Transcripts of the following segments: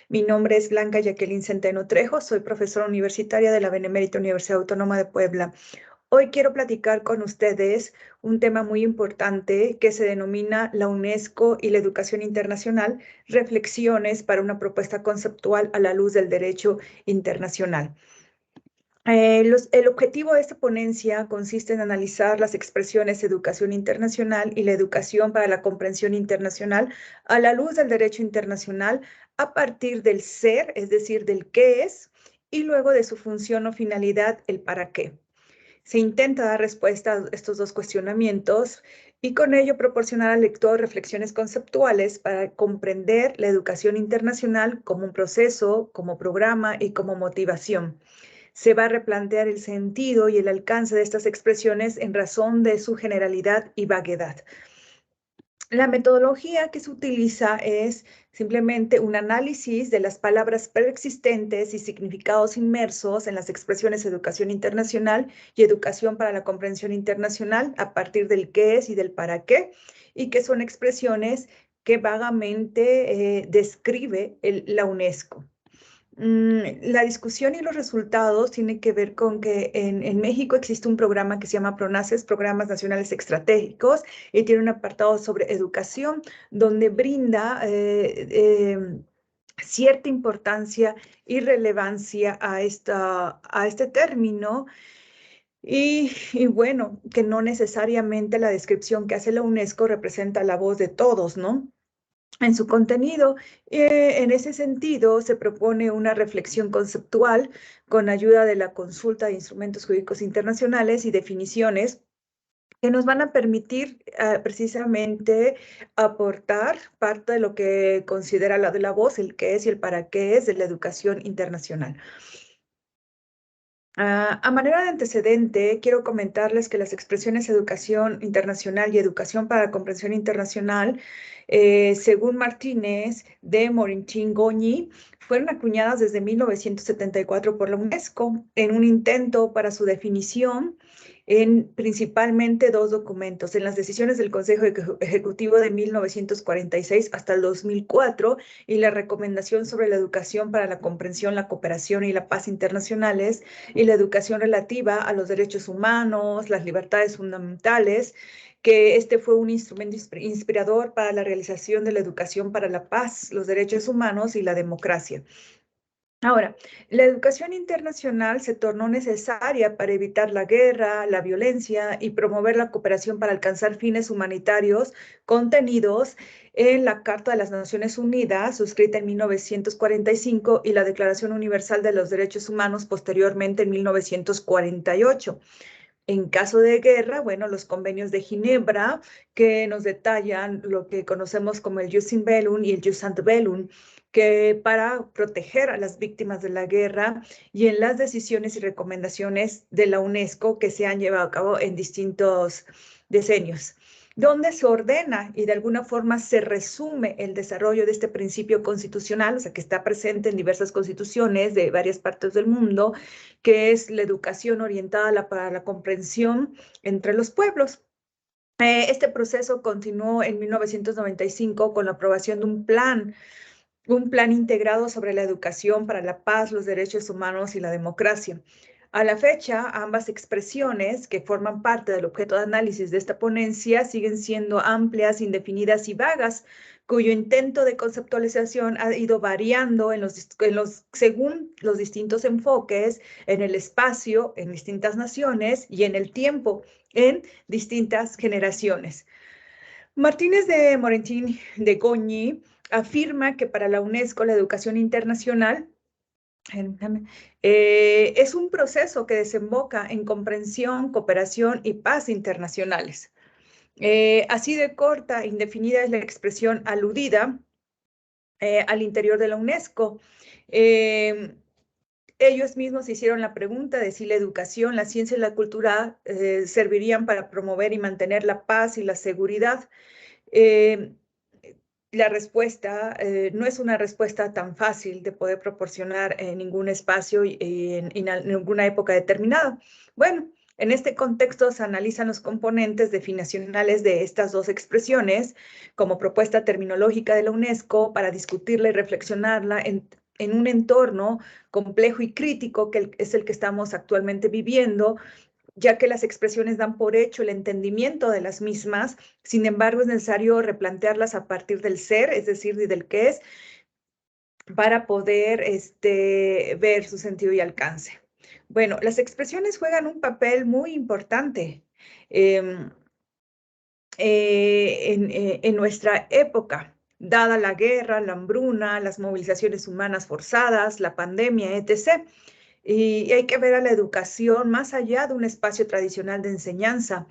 Mi nombre es Blanca Jacqueline Centeno Trejo, soy profesora universitaria de la Benemérita Universidad Autónoma de Puebla. Hoy quiero platicar con ustedes un tema muy importante que se denomina la UNESCO y la educación internacional, reflexiones para una propuesta conceptual a la luz del derecho internacional. El objetivo de esta ponencia consiste en analizar las expresiones educación internacional y la educación para la comprensión internacional a la luz del derecho internacional a partir del ser, es decir, del qué es, y luego de su función o finalidad, el para qué. Se intenta dar respuesta a estos dos cuestionamientos y con ello proporcionar al lector reflexiones conceptuales para comprender la educación internacional como un proceso, como programa y como motivación. Se va a replantear el sentido y el alcance de estas expresiones en razón de su generalidad y vaguedad. La metodología que se utiliza es simplemente un análisis de las palabras preexistentes y significados inmersos en las expresiones educación internacional y educación para la comprensión internacional a partir del qué es y del para qué, y que son expresiones que vagamente describe la UNESCO. La discusión y los resultados tienen que ver con que en México existe un programa que se llama PRONACES, Programas Nacionales Estratégicos, y tiene un apartado sobre educación, donde brinda cierta importancia y relevancia a este término. Y bueno, que no necesariamente la descripción que hace la UNESCO representa la voz de todos, ¿no? En su contenido. En ese sentido, se propone una reflexión conceptual con ayuda de la consulta de instrumentos jurídicos internacionales y definiciones que nos van a permitir precisamente aportar parte de lo que considera la de la voz, el qué es y el para qué es de la educación internacional. A manera de antecedente, quiero comentarles que las expresiones educación internacional y educación para la comprensión internacional, según Martínez de Morentín-Goñi, fueron acuñadas desde 1974 por la UNESCO en un intento para su definición en principalmente dos documentos, en las decisiones del Consejo Ejecutivo de 1946 hasta el 2004 y la recomendación sobre la educación para la comprensión, la cooperación y la paz internacionales y la educación relativa a los derechos humanos, las libertades fundamentales, que este fue un instrumento inspirador para la realización de la educación para la paz, los derechos humanos y la democracia. Ahora, la educación internacional se tornó necesaria para evitar la guerra, la violencia y promover la cooperación para alcanzar fines humanitarios contenidos en la Carta de las Naciones Unidas, suscrita en 1945, y la Declaración Universal de los Derechos Humanos, posteriormente en 1948. En caso de guerra, bueno, los convenios de Ginebra que nos detallan lo que conocemos como el jus in bellum y el jus ante bellum, que para proteger a las víctimas de la guerra, y en las decisiones y recomendaciones de la UNESCO que se han llevado a cabo en distintos decenios, donde se ordena y de alguna forma se resume el desarrollo de este principio constitucional, o sea, que está presente en diversas constituciones de varias partes del mundo, que es la educación orientada para la comprensión entre los pueblos. Este proceso continuó en 1995 con la aprobación de un plan integrado sobre la educación para la paz, los derechos humanos y la democracia. A la fecha, ambas expresiones que forman parte del objeto de análisis de esta ponencia siguen siendo amplias, indefinidas y vagas, cuyo intento de conceptualización ha ido variando según los distintos enfoques en el espacio, en distintas naciones y en el tiempo, en distintas generaciones. Martínez de Morentín de Goñi afirma que para la UNESCO la educación internacional es un proceso que desemboca en comprensión, cooperación y paz internacionales. Así de corta e indefinida es la expresión aludida al interior de la UNESCO. Ellos mismos hicieron la pregunta de si la educación, la ciencia y la cultura servirían para promover y mantener la paz y la seguridad. La respuesta no es una respuesta tan fácil de poder proporcionar en ningún espacio y en ninguna época determinada. Bueno, En este contexto se analizan los componentes definicionales de estas dos expresiones como propuesta terminológica de la UNESCO para discutirla y reflexionarla en un entorno complejo y crítico que es el que estamos actualmente viviendo, ya que las expresiones dan por hecho el entendimiento de las mismas. Sin embargo, es necesario replantearlas a partir del ser, es decir, del qué es, para poder ver su sentido y alcance. Bueno, las expresiones juegan un papel muy importante em, en nuestra época, dada la guerra, la hambruna, las movilizaciones humanas forzadas, la pandemia, etc. Y hay que ver a la educación más allá de un espacio tradicional de enseñanza.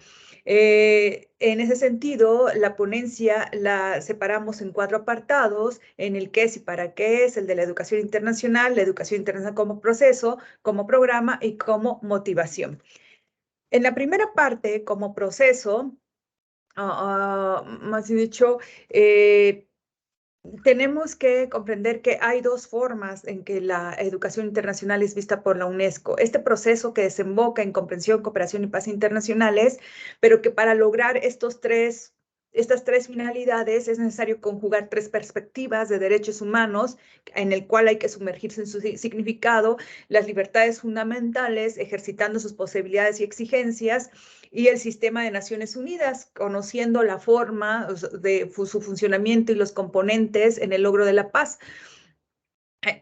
En ese sentido, la ponencia la separamos en 4 apartados, en el qué es y para qué es, el de la educación internacional como proceso, como programa y como motivación. En la primera parte, como proceso, más bien dicho, tenemos que comprender que hay dos formas en que la educación internacional es vista por la UNESCO. Este proceso que desemboca en comprensión, cooperación y paz internacionales, pero que para lograr estas tres finalidades es necesario conjugar 3 perspectivas de derechos humanos en el cual hay que sumergirse en su significado, las libertades fundamentales, ejercitando sus posibilidades y exigencias, y el sistema de Naciones Unidas, conociendo la forma de su funcionamiento y los componentes en el logro de la paz.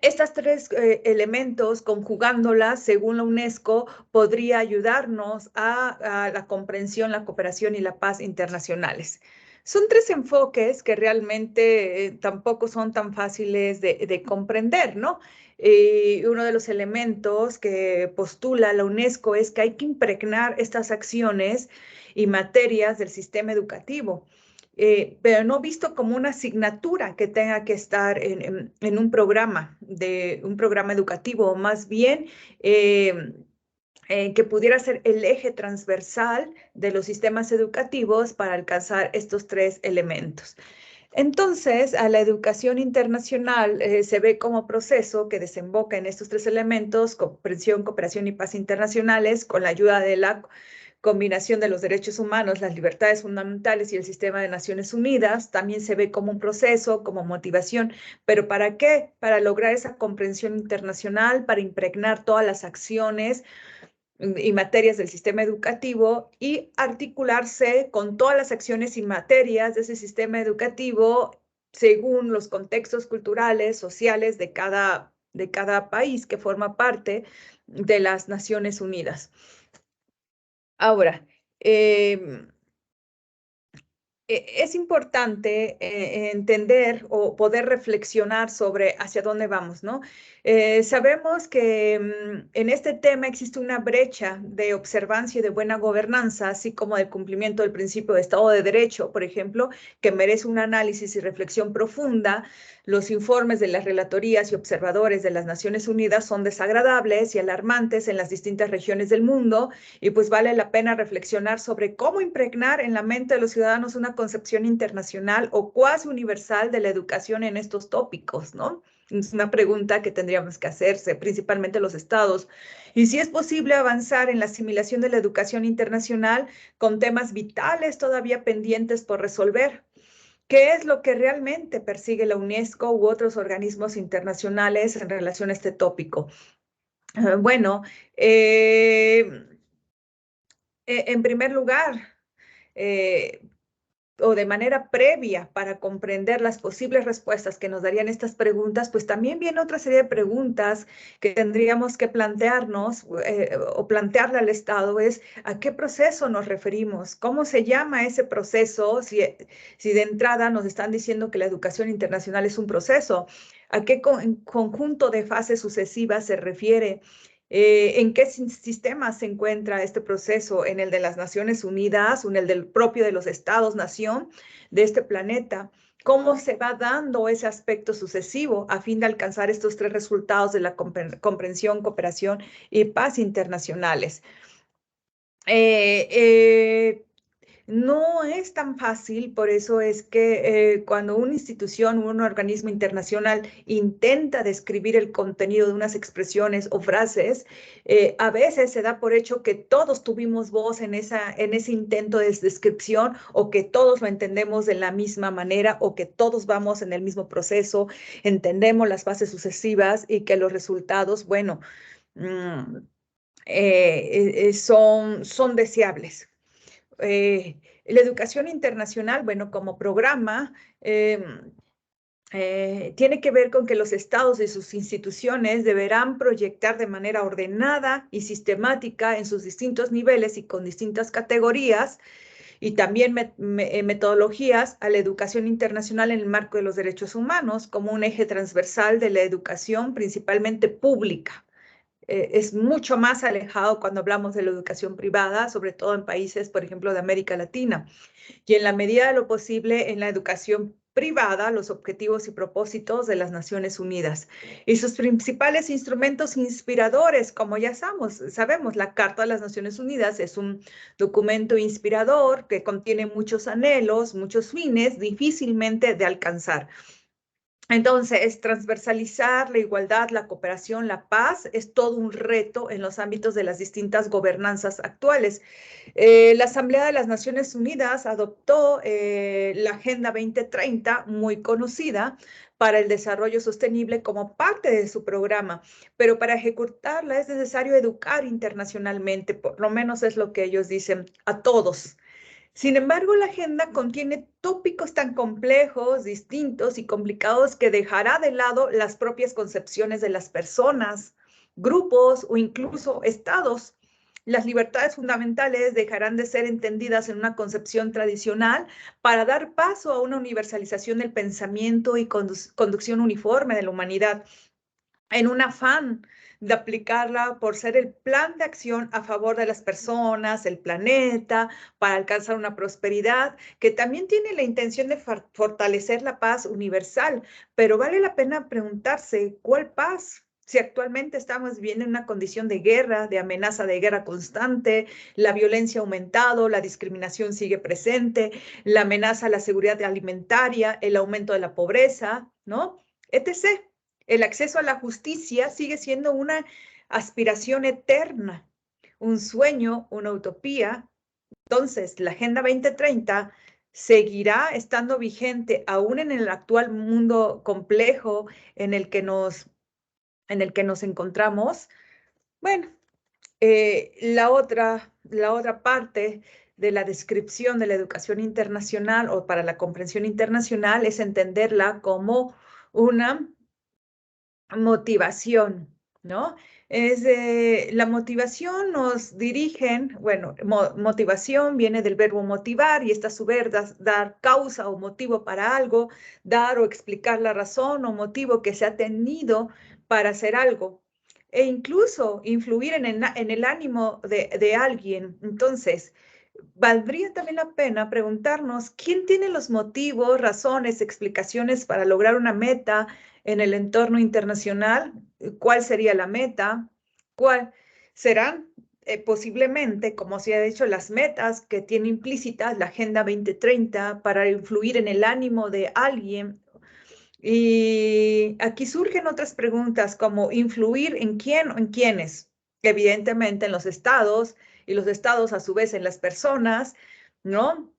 Estas 3 elementos, conjugándolas según la UNESCO, podría ayudarnos a la comprensión, la cooperación y la paz internacionales. Son 3 enfoques que realmente tampoco son tan fáciles de comprender, ¿no? Uno de los elementos que postula la UNESCO es que hay que impregnar estas acciones y materias del sistema educativo. Pero no visto como una asignatura que tenga que estar en un programa un programa educativo, más bien que pudiera ser el eje transversal de los sistemas educativos para alcanzar estos 3 elementos. Entonces, a la educación internacional se ve como proceso que desemboca en estos 3 elementos: comprensión, cooperación y paz internacionales, con la ayuda de la combinación de los derechos humanos, las libertades fundamentales y el sistema de Naciones Unidas. También se ve como un proceso, como motivación. ¿Pero para qué? Para lograr esa comprensión internacional, para impregnar todas las acciones y materias del sistema educativo y articularse con todas las acciones y materias de ese sistema educativo según los contextos culturales, sociales de cada país que forma parte de las Naciones Unidas. Ahora, es importante entender o poder reflexionar sobre hacia dónde vamos, ¿no? Sabemos que en este tema existe una brecha de observancia y de buena gobernanza, así como del cumplimiento del principio de Estado de Derecho, por ejemplo, que merece un análisis y reflexión profunda. Los informes de las relatorías y observadores de las Naciones Unidas son desagradables y alarmantes en las distintas regiones del mundo, y pues vale la pena reflexionar sobre cómo impregnar en la mente de los ciudadanos una concepción internacional o cuasi universal de la educación en estos tópicos, ¿no? Es una pregunta que tendríamos que hacerse, principalmente los estados. Y si es posible avanzar en la asimilación de la educación internacional con temas vitales todavía pendientes por resolver. ¿Qué es lo que realmente persigue la UNESCO u otros organismos internacionales en relación a este tópico? Bueno, en primer lugar, eh, o de manera previa para comprender las posibles respuestas que nos darían estas preguntas, pues también viene otra serie de preguntas que tendríamos que plantearnos o plantearle al Estado: es ¿a qué proceso nos referimos? ¿Cómo se llama ese proceso? Si de entrada nos están diciendo que la educación internacional es un proceso, ¿a qué conjunto de fases sucesivas se refiere? ¿En qué sistema se encuentra este proceso? ¿En el de las Naciones Unidas o en el del propio de los estados-nación de este planeta? ¿Cómo se va dando ese aspecto sucesivo a fin de alcanzar estos 3 resultados de la comprensión, cooperación y paz internacionales? Eh, eh, No es tan fácil, por eso es que cuando una institución, un organismo internacional intenta describir el contenido de unas expresiones o frases, a veces se da por hecho que todos tuvimos voz en ese intento de descripción o que todos lo entendemos de la misma manera o que todos vamos en el mismo proceso, entendemos las fases sucesivas y que los resultados, bueno, mm, son deseables. La educación internacional, bueno, como programa, tiene que ver con que los estados y sus instituciones deberán proyectar de manera ordenada y sistemática en sus distintos niveles y con distintas categorías y también metodologías a la educación internacional en el marco de los derechos humanos como un eje transversal de la educación principalmente pública. Es mucho más alejado cuando hablamos de la educación privada, sobre todo en países, por ejemplo, de América Latina. Y en la medida de lo posible, en la educación privada, los objetivos y propósitos de las Naciones Unidas. Y sus principales instrumentos inspiradores, como ya sabemos, la Carta de las Naciones Unidas es un documento inspirador que contiene muchos anhelos, muchos fines difícilmente de alcanzar. Entonces, transversalizar la igualdad, la cooperación, la paz es todo un reto en los ámbitos de las distintas gobernanzas actuales. La Asamblea de las Naciones Unidas adoptó la Agenda 2030, muy conocida, para el desarrollo sostenible como parte de su programa, pero para ejecutarla es necesario educar internacionalmente, por lo menos es lo que ellos dicen, a todos. Sin embargo, la agenda contiene tópicos tan complejos, distintos y complicados que dejará de lado las propias concepciones de las personas, grupos o incluso estados. Las libertades fundamentales dejarán de ser entendidas en una concepción tradicional para dar paso a una universalización del pensamiento y conducción uniforme de la humanidad en un afán de aplicarla por ser el plan de acción a favor de las personas, el planeta, para alcanzar una prosperidad que también tiene la intención de fortalecer la paz universal. Pero vale la pena preguntarse, ¿cuál paz? Si actualmente estamos viviendo en una condición de guerra, de amenaza de guerra constante, la violencia ha aumentado, la discriminación sigue presente, la amenaza a la seguridad alimentaria, el aumento de la pobreza, ¿no? Etc. El acceso a la justicia sigue siendo una aspiración eterna, un sueño, una utopía. Entonces, la Agenda 2030 seguirá estando vigente aún en el actual mundo complejo en el que nos encontramos. Bueno, la otra parte de la descripción de la educación internacional o para la comprensión internacional es entenderla como una motivación, ¿no? La motivación nos dirigen, bueno, motivación viene del verbo motivar y está a su vez dar causa o motivo para algo, dar o explicar la razón o motivo que se ha tenido para hacer algo e incluso influir en el ánimo de alguien. Entonces, valdría también la pena preguntarnos quién tiene los motivos, razones, explicaciones para lograr una meta en el entorno internacional, cuál sería la meta, cuál serán posiblemente, como se ha dicho, las metas que tiene implícitas la Agenda 2030 para influir en el ánimo de alguien. Y aquí surgen otras preguntas como influir en quién o en quiénes, evidentemente en los estados y los estados a su vez en las personas, ¿no?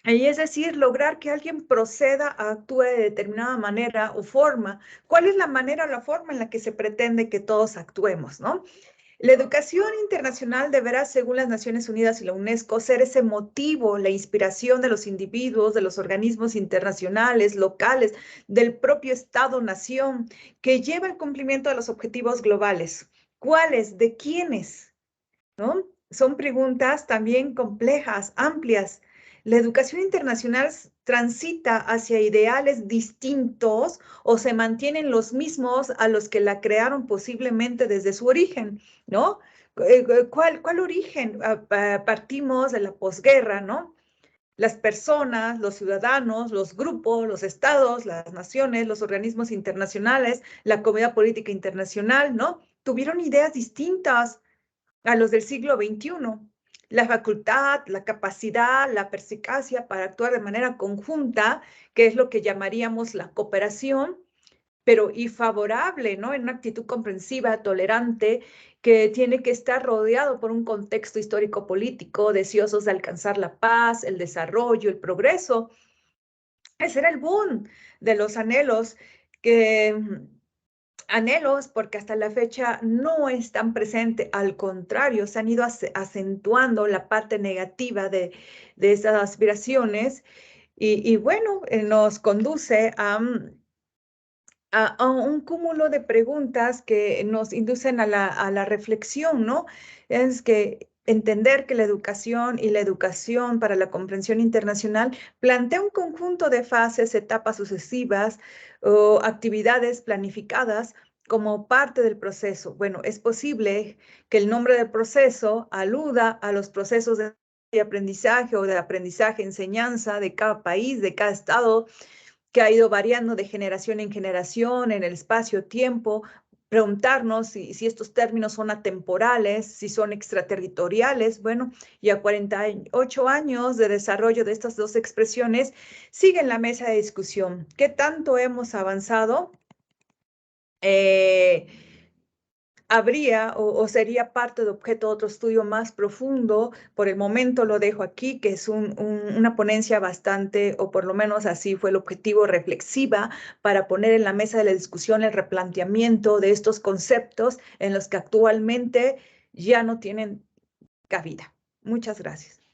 Y es decir, lograr que alguien proceda, actúe de determinada manera o forma. ¿Cuál es la manera o la forma en la que se pretende que todos actuemos, ¿no? La educación internacional deberá, según las Naciones Unidas y la UNESCO, ser ese motivo, la inspiración de los individuos, de los organismos internacionales, locales, del propio Estado-nación, que lleva el cumplimiento de los objetivos globales. ¿Cuáles? ¿De quiénes? ¿No? Son preguntas también complejas, amplias. ¿La educación internacional transita hacia ideales distintos o se mantienen los mismos a los que la crearon posiblemente desde su origen? ¿No? ¿Cuál origen? Partimos de la posguerra, ¿no? Las personas, los ciudadanos, los grupos, los estados, las naciones, los organismos internacionales, la comunidad política internacional, ¿no? Tuvieron ideas distintas a los del siglo XXI. la facultad, la capacidad, la perspicacia para actuar de manera conjunta, que es lo que llamaríamos la cooperación, pero y favorable, ¿no? En una actitud comprensiva, tolerante, que tiene que estar rodeado por un contexto histórico-político, deseosos de alcanzar la paz, el desarrollo, el progreso. Ese era el boom de los anhelos, porque hasta la fecha no están presentes, al contrario, se han ido acentuando la parte negativa de esas aspiraciones y bueno, nos conduce a un cúmulo de preguntas que nos inducen a la reflexión, ¿no? Es que entender que la educación y la educación para la comprensión internacional plantea un conjunto de fases, etapas sucesivas o actividades planificadas como parte del proceso. Bueno, es posible que el nombre del proceso aluda a los procesos de aprendizaje o de aprendizaje-enseñanza de cada país, de cada estado, que ha ido variando de generación en generación en el espacio-tiempo, preguntarnos si estos términos son atemporales, si son extraterritoriales. Bueno, y a 48 años de desarrollo de estas dos expresiones, sigue en la mesa de discusión. ¿Qué tanto hemos avanzado? Eh, Habría o sería parte de objeto de otro estudio más profundo. Por el momento lo dejo aquí, que es una ponencia bastante, o por lo menos así fue el objetivo, reflexiva, para poner en la mesa de la discusión el replanteamiento de estos conceptos en los que actualmente ya no tienen cabida. Muchas gracias.